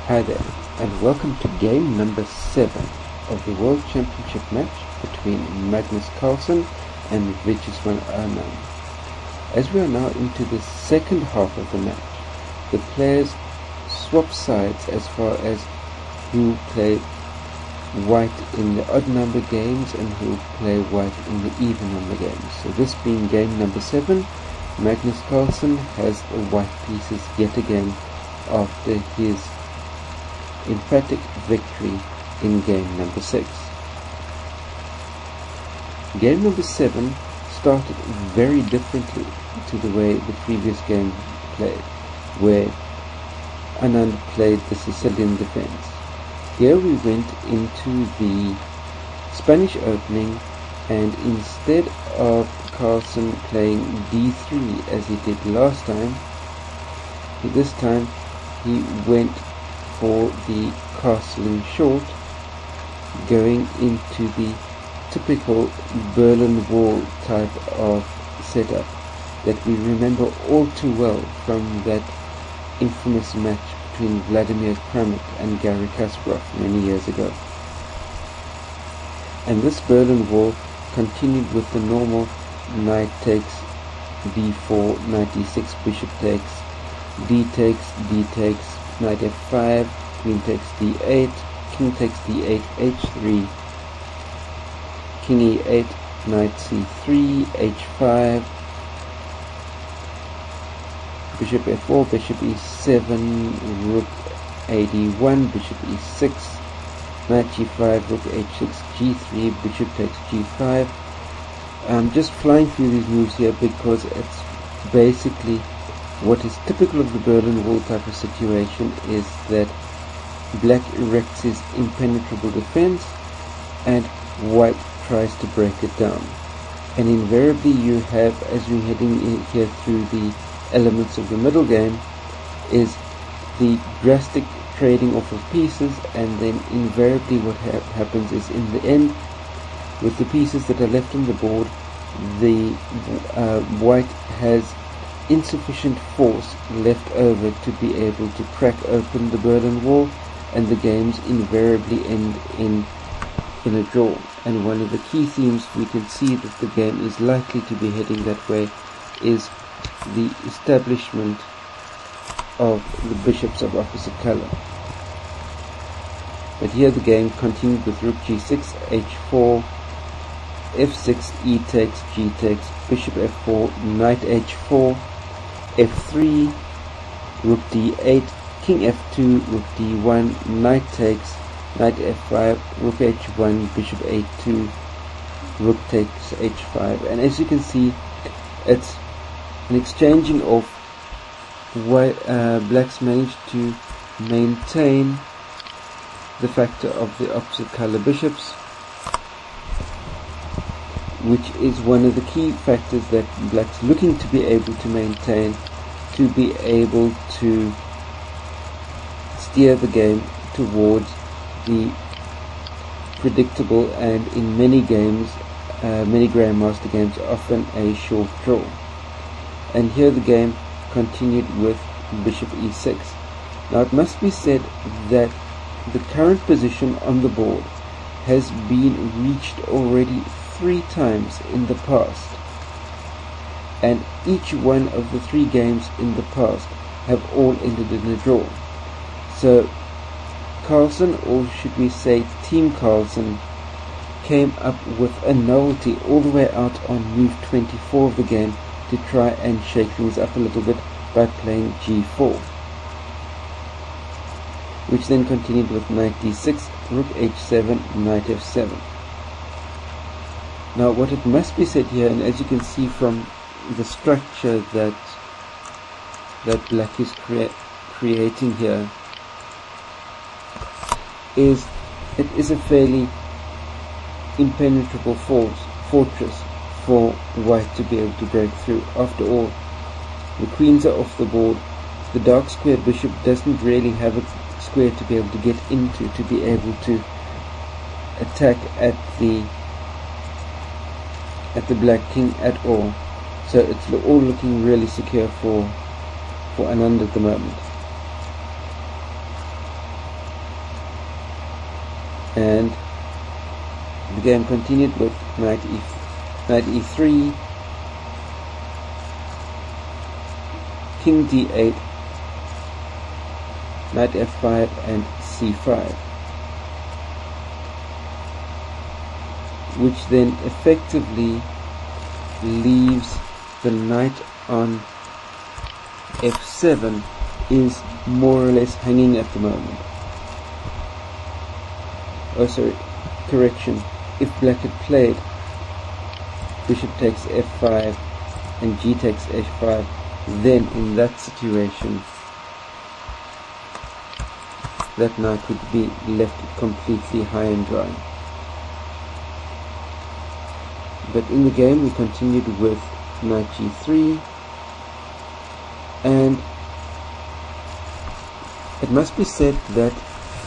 Hi there, and welcome to game number 7 of the World Championship match between Magnus Carlsen and Viswanathan. As we are now into the second half of the match, the players swap sides as far as who play white in the odd number games and who play white in the even number games. So this being game number 7, Magnus Carlsen has the white pieces yet again after his emphatic victory in game number 6. Game number 7 started very differently to the way the previous game played, where Anand played the Sicilian defense. Here we went into the Spanish opening, and instead of Carlsen playing d3 as he did last time, this time he went for the castling short, going into the typical Berlin Wall type of setup that we remember all too well from that infamous match between Vladimir Kramnik and Garry Kasparov many years ago. And this Berlin Wall continued with the normal knight takes d4, knight d6, bishop takes, d takes, knight f5, queen takes d8, king takes d8, h3, king e8, knight c3, h5, bishop f4, bishop e7, rook ad1, bishop e6, knight g5, rook h6, g3, bishop takes g5. I'm just flying through these moves here because it's basically what is typical of the Berlin Wall type of situation is that black erects his impenetrable defense and white tries to break it down. And invariably you have, as you're heading in here through the elements of the middle game, is the drastic trading off of pieces, and then invariably what happens is in the end, with the pieces that are left on the board, the white has insufficient force left over to be able to crack open the Berlin Wall, and the games invariably end in a draw. And one of the key themes we can see that the game is likely to be heading that way is the establishment of the bishops of opposite color. But here the game continued with rook g6, h4, f6, e takes, g takes, bishop f4, knight h4, f3, rook d8, king f2, rook d1, knight takes, knight f5, rook h1, bishop a2, rook takes h5. And as you can see, it's an exchanging of blacks managed to maintain the factor of the opposite color bishops, which is one of the key factors that blacks looking to be able to maintain, to be able to steer the game towards the predictable and in many games, many Grandmaster games, often a short draw. And here the game continued with bishop e6. Now it must be said that the current position on the board has been reached already 3 times in the past, and each one of the 3 games in the past have all ended in a draw. So Carlsen, or should we say Team Carlsen, came up with a novelty all the way out on move 24 of the game to try and shake things up a little bit by playing g4, which then continued with knight d6, rook h7, knight f7. Now what it must be said here, and as you can see from the structure that black is creating here, is it is a fairly impenetrable fortress for white to be able to break through. After all, the queens are off the board, the dark square bishop doesn't really have a square to be able to get into, to be able to attack at the black king at all. So it's all looking really secure for Anand at the moment. And the game continued with knight e3, king d8, knight f5, and c5, which then effectively leaves the knight on f7 is more or less hanging at the moment. Oh, sorry, correction. If black had played bishop takes f5 and g takes h5, then in that situation that knight would be left completely high and dry. But in the game we continued with knight g3, and it must be said that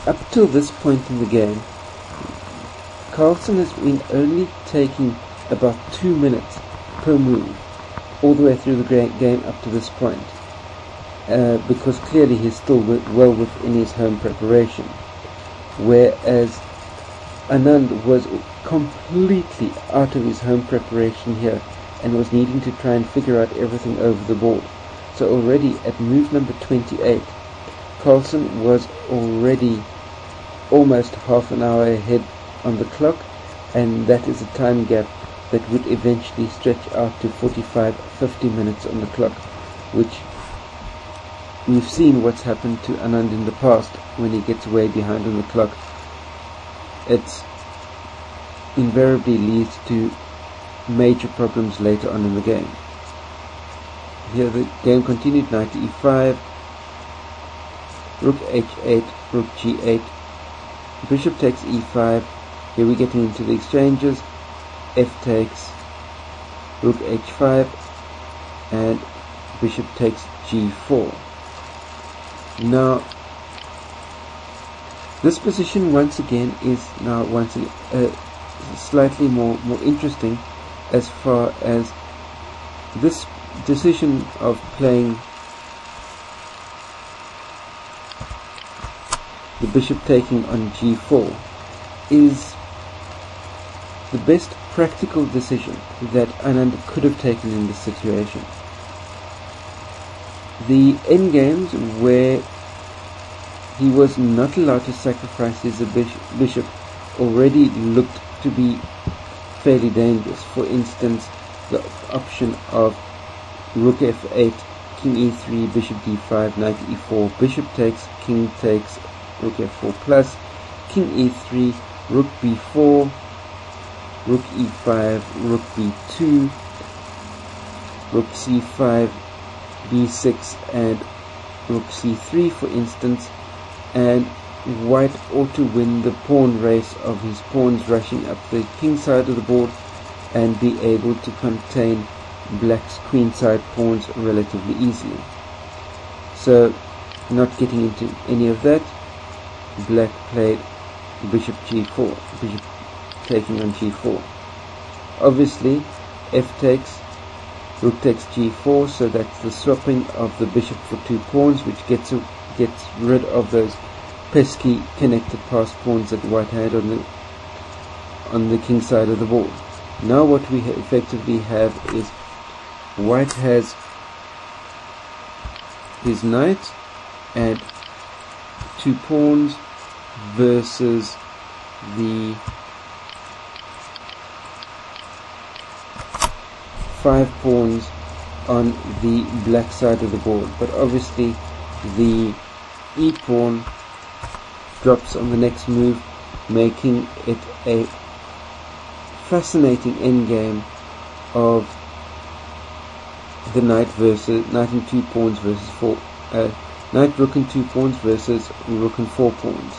up till this point in the game, Carlsen has been only taking about 2 minutes per move all the way through the game up to this point, because clearly he's still well within his home preparation, whereas Anand was completely out of his home preparation here and was needing to try and figure out everything over the board. So already at move number 28, Carlsen was already almost half an hour ahead on the clock, and that is a time gap that would eventually stretch out to 45-50 minutes on the clock, which we've seen what's happened to Anand in the past when he gets way behind on the clock. It invariably leads to major problems later on in the game. Here the game continued, knight e5, rook h8, rook g8, bishop takes e5. Here we're getting into the exchanges. F takes, rook h5, and bishop takes g4. Now this position once again is now slightly more interesting, as far as this decision of playing the bishop taking on g4 is the best practical decision that Anand could have taken in this situation. The endgames where he was not allowed to sacrifice his bishop already looked to be fairly dangerous. For instance, the option of rook f8, king e3, bishop d5, knight e4, bishop takes, king takes, rook f4 plus, king e3, rook b4, rook e5, rook b2, rook c5, b6, and rook c3, for instance, and white ought to win the pawn race of his pawns rushing up the king side of the board and be able to contain black's queenside pawns relatively easily. So, not getting into any of that, black played bishop g4, bishop taking on g4. Obviously, f takes, rook takes g4, so that's the swapping of the bishop for 2 pawns, which gets rid of those pesky connected pass pawns that white had on the king side of the board. Now what we effectively have is white has his knight and 2 pawns versus the 5 pawns on the black side of the board. But obviously the e pawn drops on the next move, making it a fascinating endgame of the knight and 2 pawns versus knight, rook and 2 pawns versus rook and 4 pawns.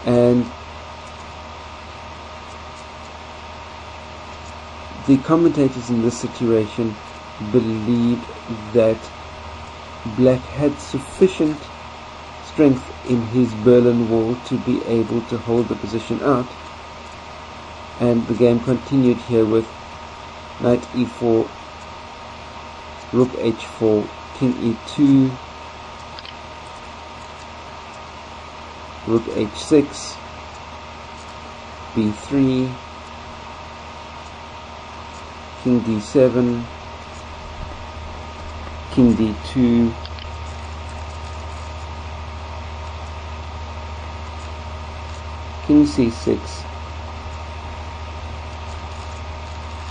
And the commentators in this situation believed that black had sufficient strength in his Berlin Wall to be able to hold the position out, and the game continued here with knight e4, rook h4, king e2, rook h6, b3, king d7, king d2, king c6,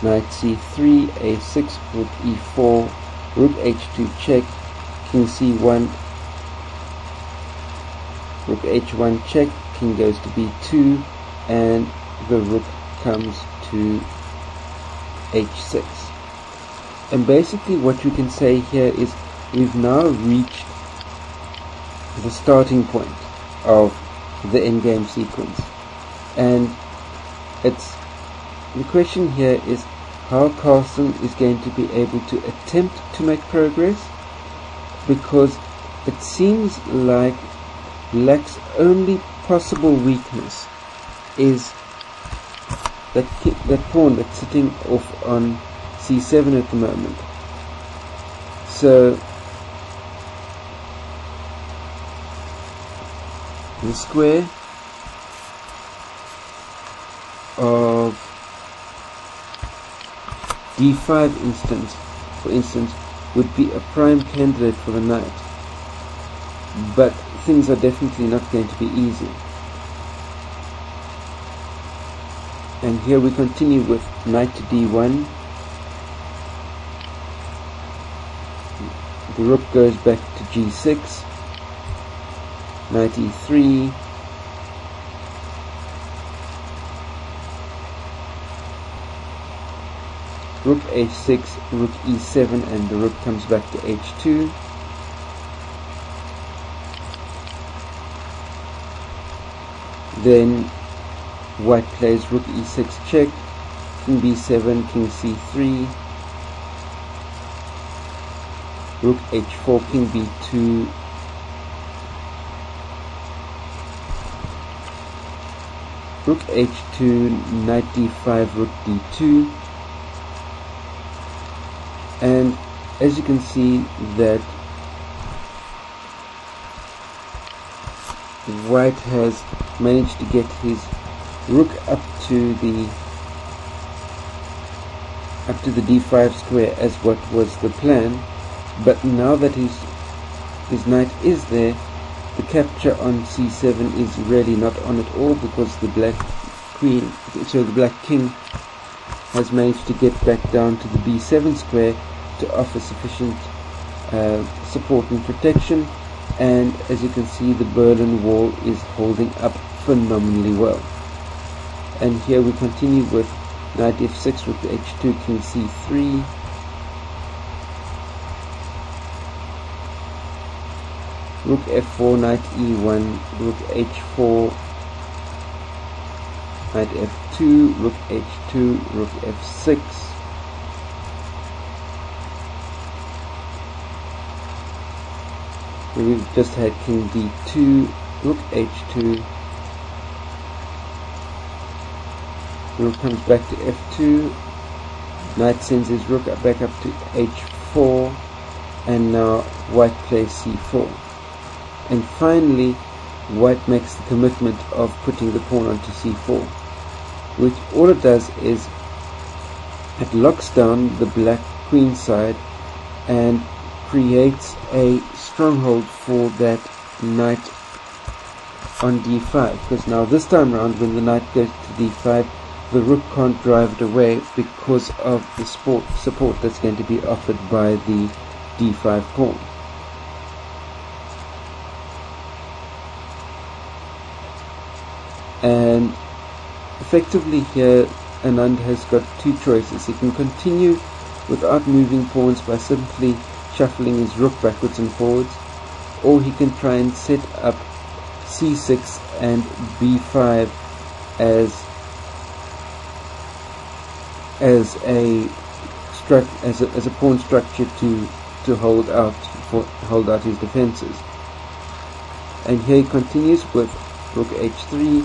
knight c3, a6, rook e4, rook h2 check, king c1, rook h1 check, king goes to b2, and the rook comes to h6. And basically what you can say here is we've now reached the starting point of the endgame sequence, and the question here is how Carlsen is going to be able to attempt to make progress, because it seems like Black's only possible weakness is that pawn that's sitting off on c7 at the moment. So the square of d5 for instance would be a prime candidate for the knight, but things are definitely not going to be easy. And here we continue with knight to d1. The rook goes back to g6, knight e3, rook h6, rook e7, and the rook comes back to h2. Then white plays rook e6 check, king b7, king c3, rook h4, king b2, rook h2, knight d5, rook d2, and as you can see that white has managed to get his rook up to the d5 square as what was the plan, but now that his knight is there, the capture on c7 is really not on at all, because the black king has managed to get back down to the b7 square to offer sufficient support and protection, and as you can see the Berlin Wall is holding up phenomenally well. And here we continue with knight f6, rook h2, king c3, rook f4, knight e1, rook h4, knight f2, rook h2, rook f6, we've just had king d2, rook h2, the rook comes back to f2, knight sends his rook back up to h4, and now white plays c4. And finally white makes the commitment of putting the pawn onto c4, which all it does is it locks down the black queen side and creates a stronghold for that knight on d5, because now this time around when the knight goes to d5, the rook can't drive it away because of the support that's going to be offered by the d5 pawn. And effectively here Anand has got two choices. He can continue without moving pawns by simply shuffling his rook backwards and forwards, or he can try and set up c6 and b5 as a pawn structure to hold out his defenses. And here he continues with rook h3,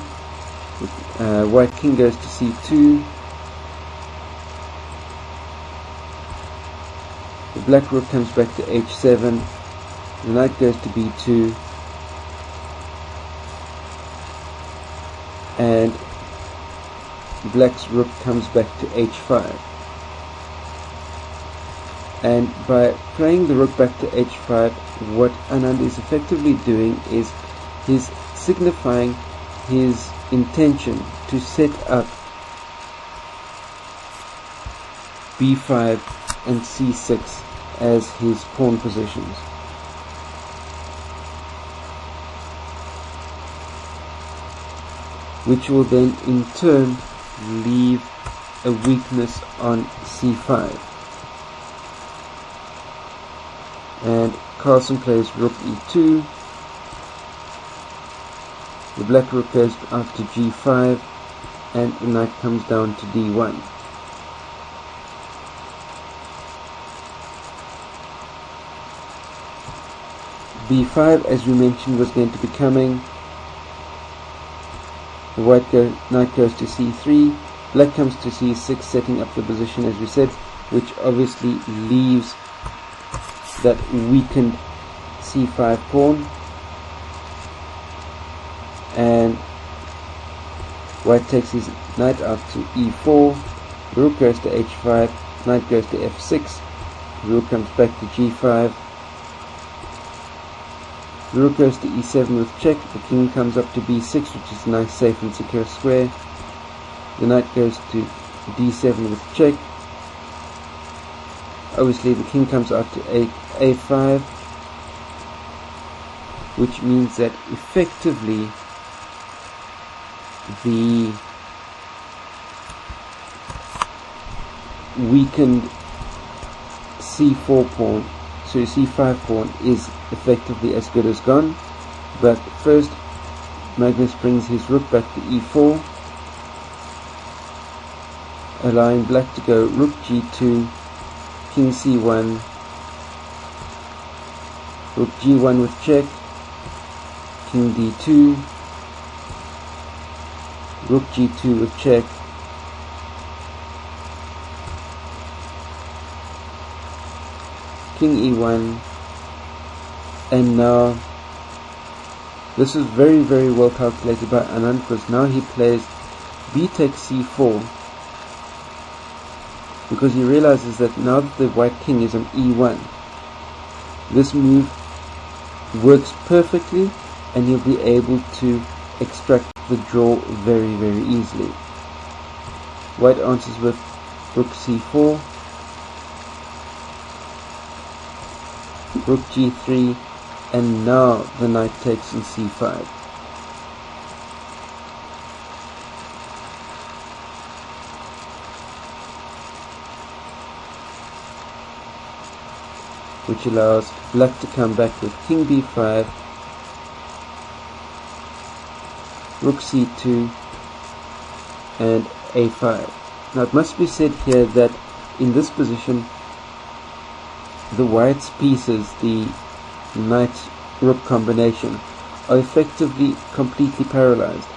white king goes to c2, the black rook comes back to h7, the knight goes to b2, and black's rook comes back to h5. And by playing the rook back to h5, what Anand is effectively doing is he's signifying his intention to set up b5 and c6 as his pawn positions. Which will then in turn leave a weakness on c5. And Carlsen plays rook e2. The black rook goes out to g5, and the knight comes down to d1. b5, as we mentioned, was going to be coming. The knight goes to c3, black comes to c6, setting up the position as we said, which obviously leaves that weakened c5 pawn, and white takes his knight out to e4, the rook goes to h5, knight goes to f6, the rook comes back to g5, the rook goes to e7 with check, the king comes up to b6, which is a nice safe and secure square, the knight goes to d7 with check, obviously the king comes out to a5, which means that effectively the weakened c4 pawn, so c5 pawn, is effectively as good as gone. But first Magnus brings his rook back to e4, allowing black to go rook g2, king c1, rook g1 with check, king d2, rook g2 with check, king e1, and now this is very, very well calculated by Anand, because now he plays b takes c4, because he realizes that now that the white king is on e1, this move works perfectly and he'll be able to extract the draw very, very easily. White answers with rook c4, rook g3, and now the knight takes in c5. Which allows black to come back with king b5, rook c2, and a5. Now it must be said here that in this position the white's pieces, the knight-rook combination, are effectively completely paralyzed,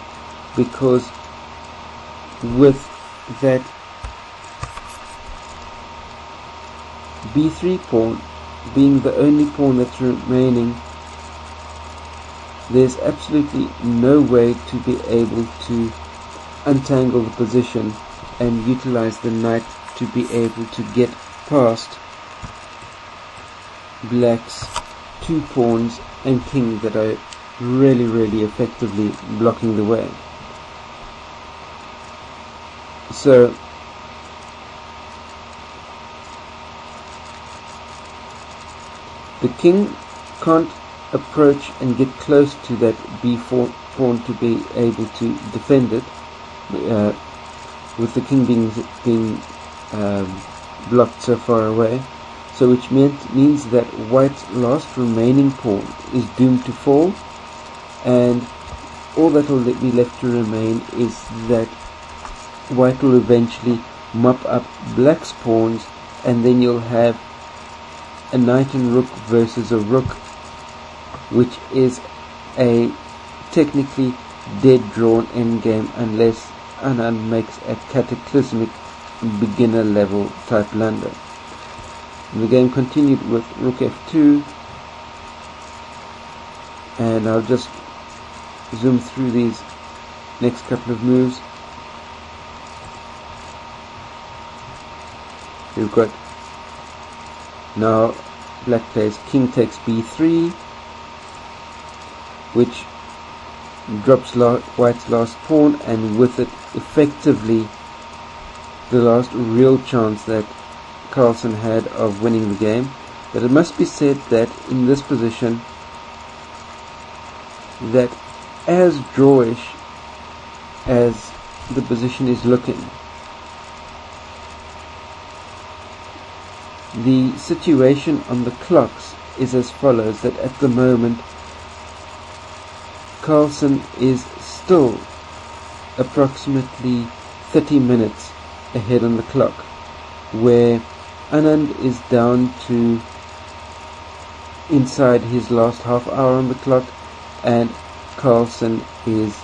because with that b3 pawn being the only pawn that's remaining, there's absolutely no way to be able to untangle the position and utilize the knight to be able to get past black's two pawns and king that are really, really effectively blocking the way. So the king can't approach and get close to that b4 pawn to be able to defend it, with the king being blocked so far away. So which means that white's last remaining pawn is doomed to fall, and all that will be left to remain is that white will eventually mop up black's pawns, and then you'll have a knight and rook versus a rook, which is a technically dead drawn endgame unless Anand makes a cataclysmic beginner level type blunder. The game continued with rook f2, and I'll just zoom through these next couple of moves. We've got now black plays king takes b3, which drops white's last pawn, and with it effectively the last real chance that Carlsen had of winning the game. But it must be said that in this position, that as drawish as the position is looking, the situation on the clocks is as follows: that at the moment Carlsen is still approximately 30 minutes ahead on the clock, where Anand is down to inside his last half hour on the clock, and Carlsen is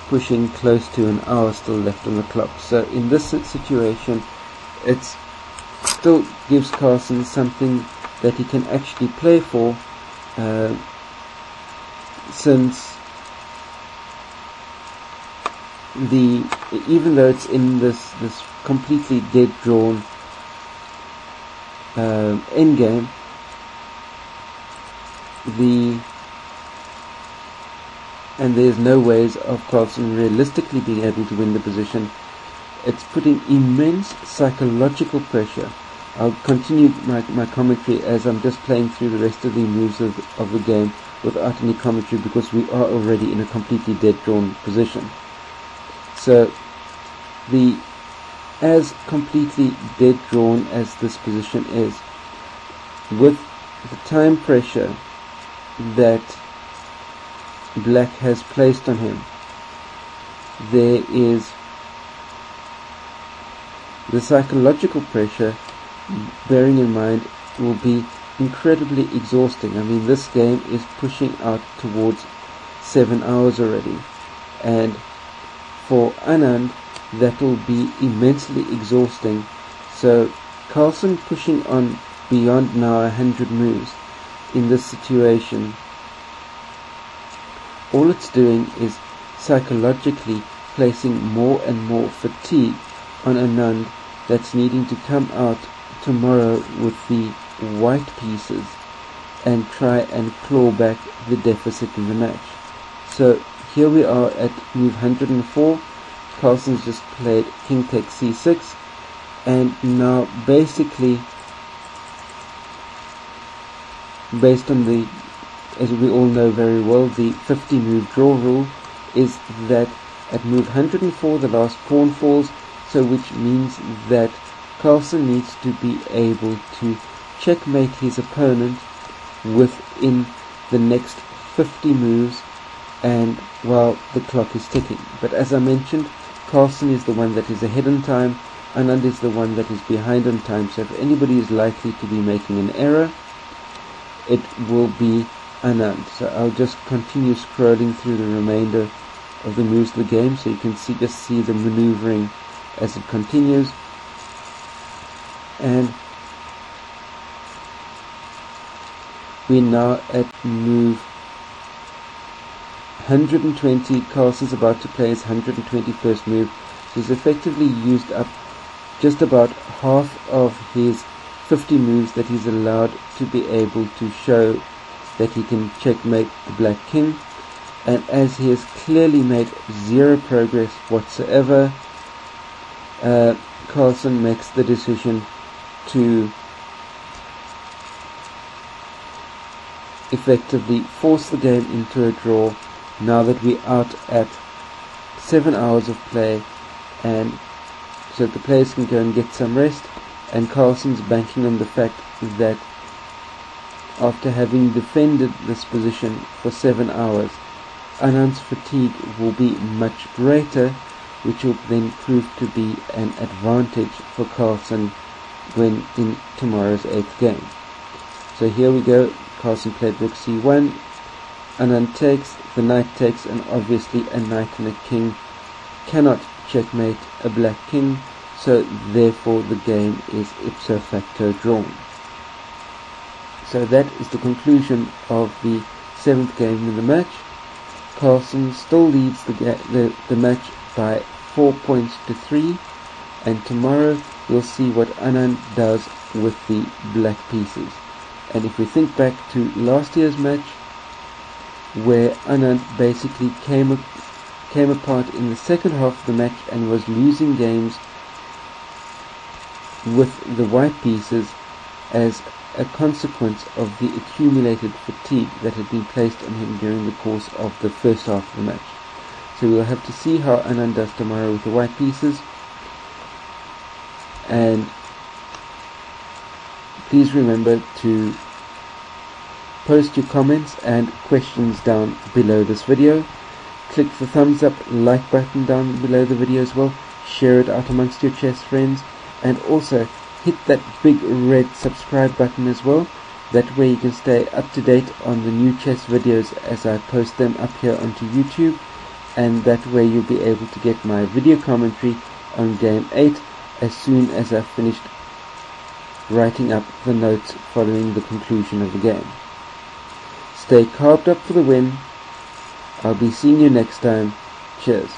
pushing close to an hour still left on the clock. So in this situation, it still gives Carlsen something that he can actually play for, since even though it's in this completely dead drawn endgame, and there's no ways of Carlsen realistically being able to win the position. It's putting immense psychological pressure. I'll continue my commentary as I'm just playing through the rest of the moves of the game without any commentary, because we are already in a completely dead drawn position. So as completely dead drawn as this position is, with the time pressure that black has placed on him, there is the psychological pressure, bearing in mind, will be incredibly exhausting. I mean, this game is pushing out towards 7 hours already, and for Anand that will be immensely exhausting. So Carlsen pushing on beyond now 100 moves in this situation, all it's doing is psychologically placing more and more fatigue on Anand, that's needing to come out tomorrow with the white pieces and try and claw back the deficit in the match. So here we are at move 104. Carlsen's just played king takes c6, and now basically, based on the, as we all know very well, the 50 move draw rule is that at move 104 the last pawn falls, so which means that Carlsen needs to be able to checkmate his opponent within the next 50 moves, and while the clock is ticking. But as I mentioned, Carlsen is the one that is ahead in time, Anand is the one that is behind on time, so if anybody is likely to be making an error, it will be Anand. So I'll just continue scrolling through the remainder of the moves of the game, so you can just see the maneuvering as it continues. And we're now at move 120. Carlsen's about to play his 121st move, so he's effectively used up just about half of his 50 moves that he's allowed to be able to show that he can checkmate the black king. And as he has clearly made zero progress whatsoever, Carlsen makes the decision to effectively force the game into a draw now that we're out at 7 hours of play, and so that the players can go and get some rest. And Carlsen's banking on the fact that after having defended this position for 7 hours, Anand's fatigue will be much greater, which will then prove to be an advantage for Carlsen when in tomorrow's 8th game. So here we go. Carlsen played rook c1, Anand takes, the knight takes, and obviously a knight and a king cannot checkmate a black king, so therefore the game is ipso facto drawn. So that is the conclusion of the 7th game in the match. Carlsen still leads the match by 4 points to 3, and tomorrow we'll see what Anand does with the black pieces. And if we think back to last year's match, where Anand basically came apart in the second half of the match and was losing games with the white pieces as a consequence of the accumulated fatigue that had been placed on him during the course of the first half of the match. So we'll have to see how Anand does tomorrow with the white pieces. And please remember to post your comments and questions down below this video. Click the thumbs up, like button down below the video as well. Share it out amongst your chess friends, and also hit that big red subscribe button as well. That way you can stay up to date on the new chess videos as I post them up here onto YouTube, and that way you'll be able to get my video commentary on game 8 as soon as I've finished writing up the notes following the conclusion of the game. Stay carved up for the win. I'll be seeing you next time. Cheers.